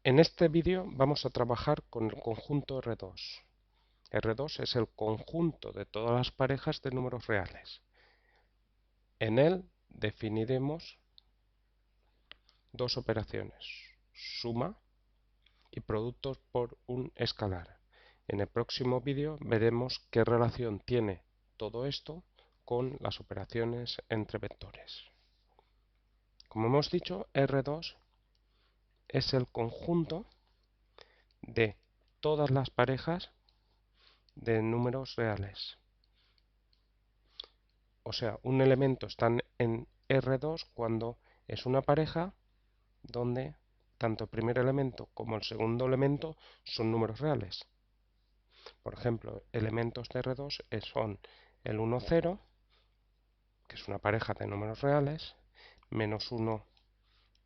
En este vídeo vamos a trabajar con el conjunto R2. R2 es el conjunto de todas las parejas de números reales. En él definiremos dos operaciones, suma y productos por un escalar. En el próximo vídeo veremos qué relación tiene todo esto con las operaciones entre vectores. Como hemos dicho, R2 es el conjunto de todas las parejas de números reales. O sea, un elemento está en R2 cuando es una pareja donde tanto el primer elemento como el segundo elemento son números reales. Por ejemplo, elementos de R2 son el 1, 0, que es una pareja de números reales, menos 1,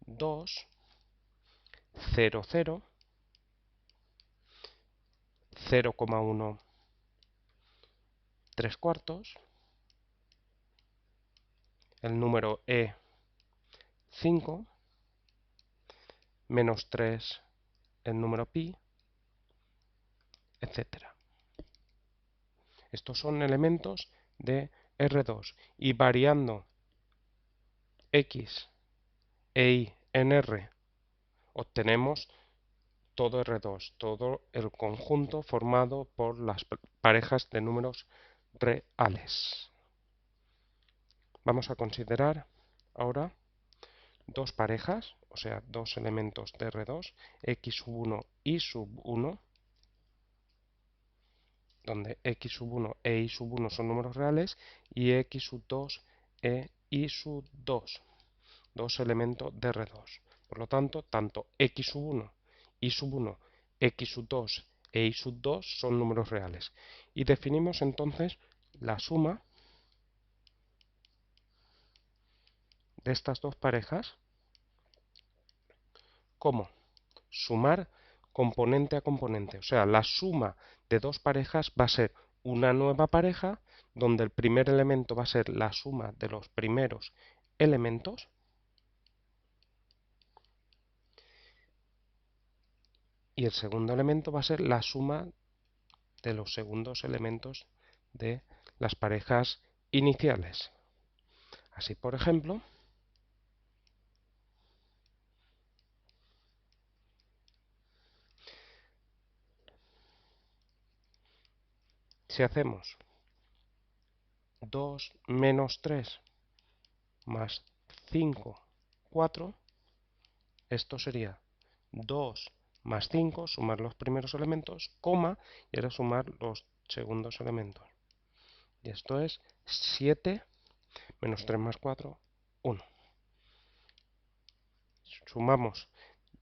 2, 0, 0, 0,1, 3 cuartos, el número E, 5, menos 3, el número pi, etc. Estos son elementos de R2 y variando X e Y en R obtenemos todo R2, todo el conjunto formado por las parejas de números reales. Vamos a considerar ahora dos parejas, o sea, dos elementos de R2, X1 y sub 1, donde X1 e Y1 son números reales y X2 e Y2, dos elementos de R2. Por lo tanto, tanto X1, Y1, X2 e Y2 son números reales. Y definimos entonces la suma de estas dos parejas como sumar componente a componente. O sea, la suma de dos parejas va a ser una nueva pareja donde el primer elemento va a ser la suma de los primeros elementos y el segundo elemento va a ser la suma de los segundos elementos de las parejas iniciales. Así, por ejemplo, si hacemos 2 menos 3 más 5, 4, esto sería 2 más 5, sumar los primeros elementos, coma, y ahora sumar los segundos elementos. Y esto es 7 menos 3 más 4, 1. Sumamos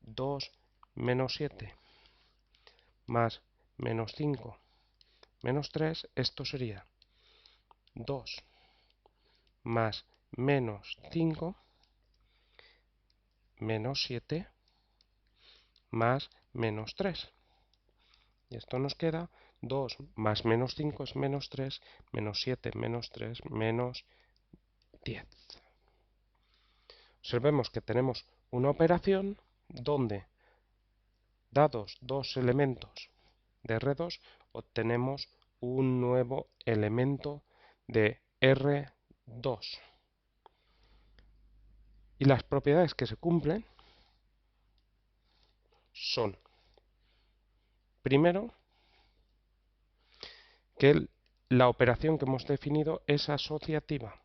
2 menos 7 más menos 5 menos 3, esto sería 2 más menos 5 menos 7 más menos 3. Y esto nos queda 2 más menos 5 es menos 3, menos 7 menos 3 menos 10. Observemos que tenemos una operación donde, dados dos elementos de R2, obtenemos un nuevo elemento de R2. Y las propiedades que se cumplen son, primero, que la operación que hemos definido es asociativa.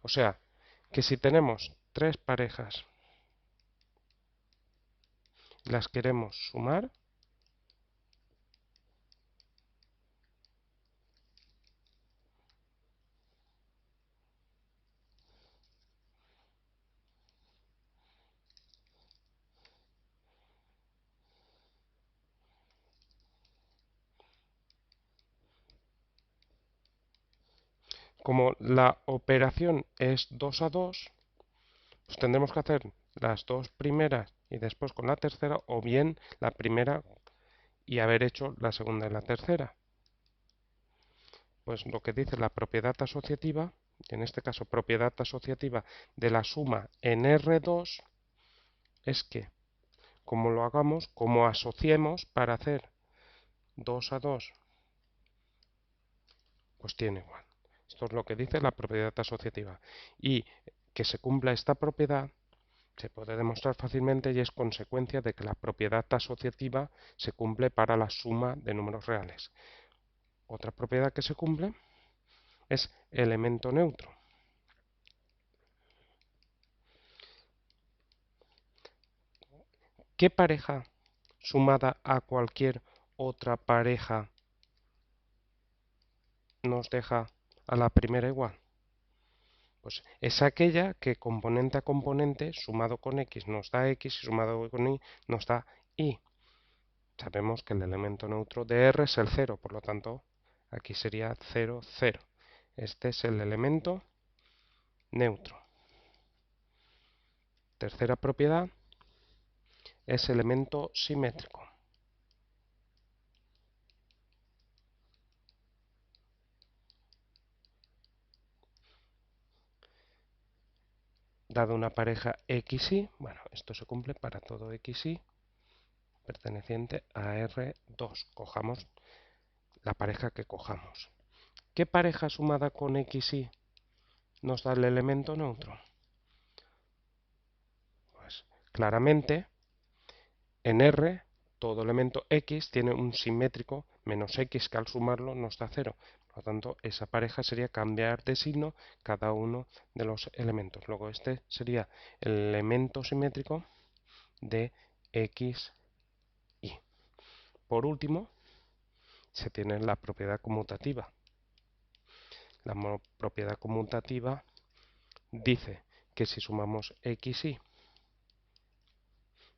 O sea, que si tenemos tres parejas y las queremos sumar, como la operación es 2 a 2, pues tendremos que hacer las dos primeras y después con la tercera, o bien la primera y haber hecho la segunda y la tercera. Pues lo que dice la propiedad asociativa, en este caso propiedad asociativa de la suma en R2, es que, como lo hagamos, como asociemos para hacer 2 a 2, pues tiene igual. Esto es lo que dice la propiedad asociativa. Y que se cumpla esta propiedad se puede demostrar fácilmente y es consecuencia de que la propiedad asociativa se cumple para la suma de números reales. Otra propiedad que se cumple es elemento neutro. ¿Qué pareja sumada a cualquier otra pareja nos deja a la primera igual? Pues es aquella que componente a componente sumado con x nos da x y sumado con y nos da y. Sabemos que el elemento neutro de R es el 0, por lo tanto aquí sería 0, 0. Este es el elemento neutro. Tercera propiedad es elemento simétrico. Dado una pareja XY, bueno, esto se cumple para todo XY perteneciente a R2. Cojamos la pareja que cojamos. ¿Qué pareja sumada con XY nos da el elemento neutro? Pues claramente en R todo elemento X tiene un simétrico menos X que al sumarlo nos da 0. Por lo tanto, esa pareja sería cambiar de signo cada uno de los elementos. Luego este sería el elemento simétrico de X, Y. Por último, se tiene la propiedad conmutativa. La propiedad conmutativa dice que si sumamos X, Y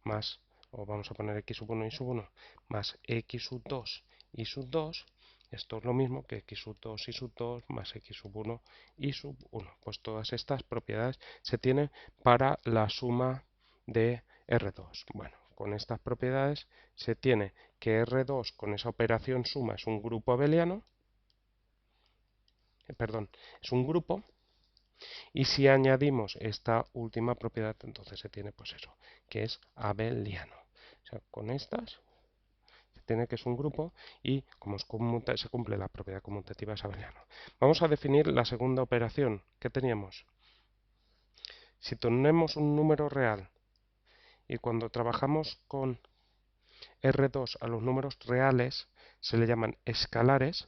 más, o vamos a poner x sub 1 y sub 1, más x sub 2 y sub 2, esto es lo mismo que x sub 2 y sub 2 más x sub 1 y sub 1. Pues todas estas propiedades se tienen para la suma de R2. Bueno, con estas propiedades se tiene que R2 con esa operación suma es un grupo abeliano, perdón, es un grupo. Y si añadimos esta última propiedad, entonces se tiene pues eso, que es abeliano. O sea, con estas se tiene que es un grupo y como se cumple la propiedad conmutativa es abeliano. Vamos a definir la segunda operación. ¿Qué teníamos? Si tenemos un número real y cuando trabajamos con R2 a los números reales se le llaman escalares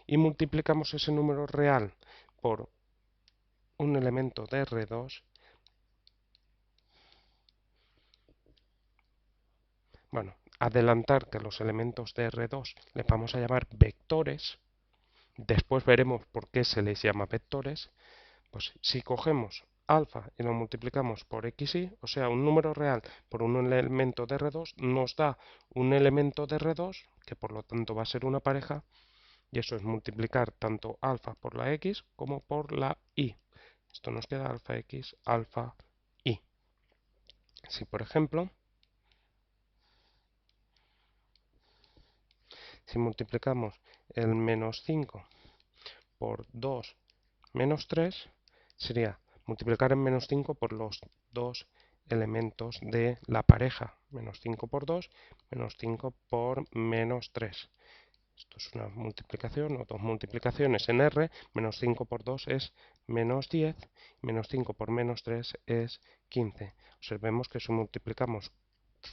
y multiplicamos ese número real por un elemento de R2, bueno, adelantar que los elementos de R2 les vamos a llamar vectores, después veremos por qué se les llama vectores, pues si cogemos alfa y lo multiplicamos por xy, o sea, un número real por un elemento de R2, nos da un elemento de R2, que por lo tanto va a ser una pareja, y eso es multiplicar tanto alfa por la x como por la y. Esto nos queda alfa x, alfa y. Si por ejemplo, si multiplicamos el menos 5 por 2 menos 3, sería multiplicar en menos 5 por los dos elementos de la pareja. Menos 5 por 2, menos 5 por menos 3. Esto es una multiplicación o dos multiplicaciones en R. Menos 5 por 2 es menos 10. Menos 5 por menos 3 es 15. Observemos que si multiplicamos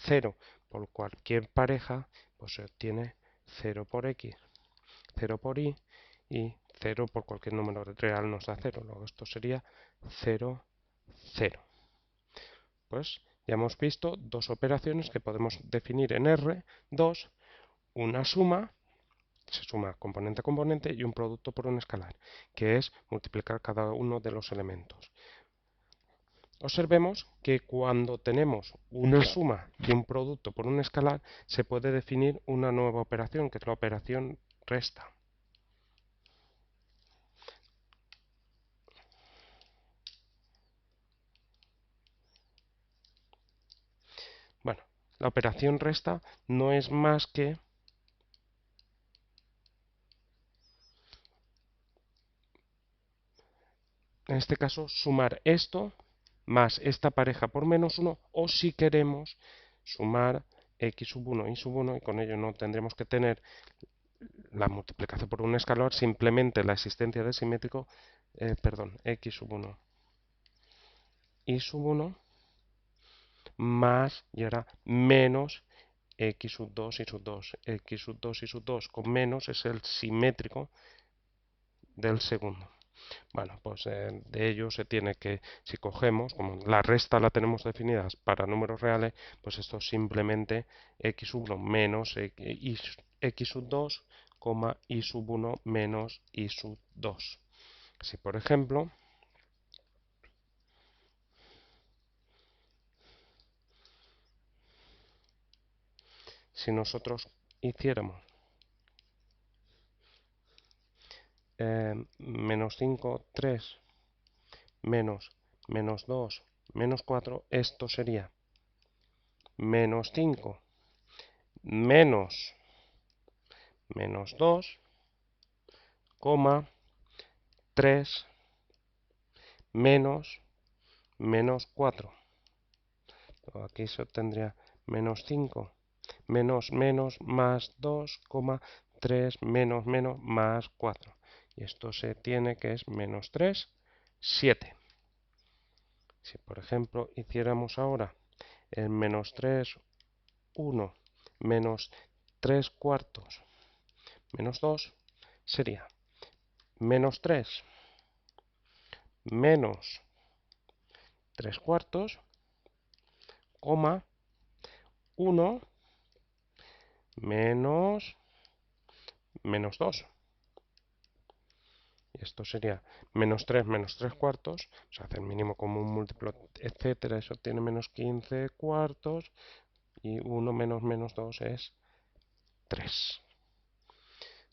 0 por cualquier pareja, pues se obtiene 0 por x, 0 por y 0 por cualquier número real nos da 0. Luego esto sería 0, 0. Pues ya hemos visto dos operaciones que podemos definir en R2, una suma, se suma componente a componente, y un producto por un escalar, que es multiplicar cada uno de los elementos. Observemos que cuando tenemos una suma y un producto por un escalar, se puede definir una nueva operación, que es la operación resta. Bueno, la operación resta no es más que en este caso sumar esto más esta pareja por menos 1, o si queremos sumar x sub 1 y sub 1, y con ello no tendremos que tener la multiplicación por un escalar, simplemente la existencia de simétrico, x sub 1 y sub 1 más, y ahora menos x sub 2 y sub 2. X sub 2 y sub 2 con menos es el simétrico del segundo. Bueno, pues de ello se tiene que, si cogemos, como la resta la tenemos definida para números reales, pues esto es simplemente x sub 1 menos x sub 2, y sub 1 menos y sub 2. Si por ejemplo, si nosotros hiciéramos menos 5, 3, menos 2, menos 4, esto sería menos 5, menos 2, 3, menos 4. Aquí se obtendría menos 5, menos más 2, 3, menos más 4. Y esto se tiene que es menos 3, 7. Si por ejemplo hiciéramos ahora el menos 3, 1, menos 3 cuartos, menos 2, sería menos 3, menos 3 cuartos, 1, menos 2. Y esto sería menos 3 cuartos, se hace el mínimo común múltiplo, etcétera. Eso tiene menos 15 cuartos, y 1 menos 2 es 3.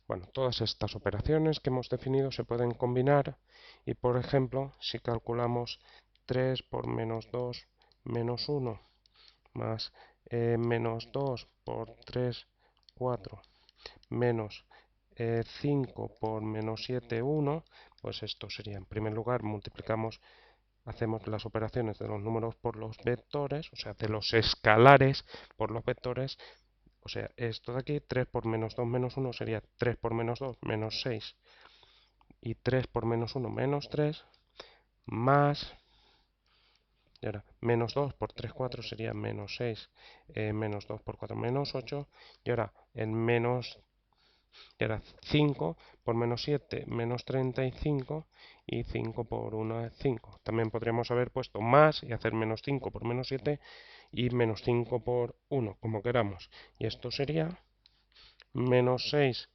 Bueno, todas estas operaciones que hemos definido se pueden combinar, y por ejemplo, si calculamos 3 por menos 2 menos 1 más menos 2 por 3, 4, menos 5 por menos 7, 1, pues esto sería, en primer lugar, hacemos las operaciones de los números por los vectores, o sea, de los escalares por los vectores. O sea, esto de aquí, 3 por menos 2 menos 1 sería 3 por menos 2 menos 6, y 3 por menos 1 menos 3, más, y ahora, menos 2 por 3, 4 sería menos 6, menos 2 por 4 menos 8, y ahora el menos, y ahora 5 por menos 7 menos 35, y 5 por 1 es 5. También podríamos haber puesto más y hacer menos 5 por menos 7 y menos 5 por 1, como queramos. Y esto sería menos 6,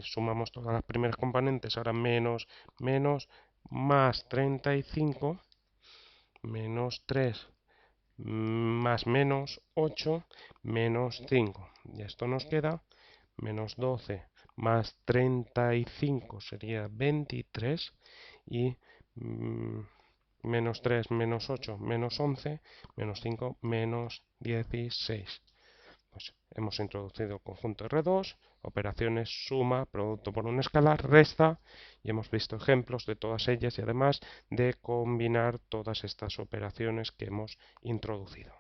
sumamos todas las primeras componentes, ahora menos, más 35, menos 3, más menos 8, menos 5. Y esto nos queda menos 12 más 35 sería 23, y menos 3, menos 8, menos 11, menos 5, menos 16. Pues hemos introducido conjunto R2, operaciones suma, producto por un escalar, resta, y hemos visto ejemplos de todas ellas, y además de combinar todas estas operaciones que hemos introducido.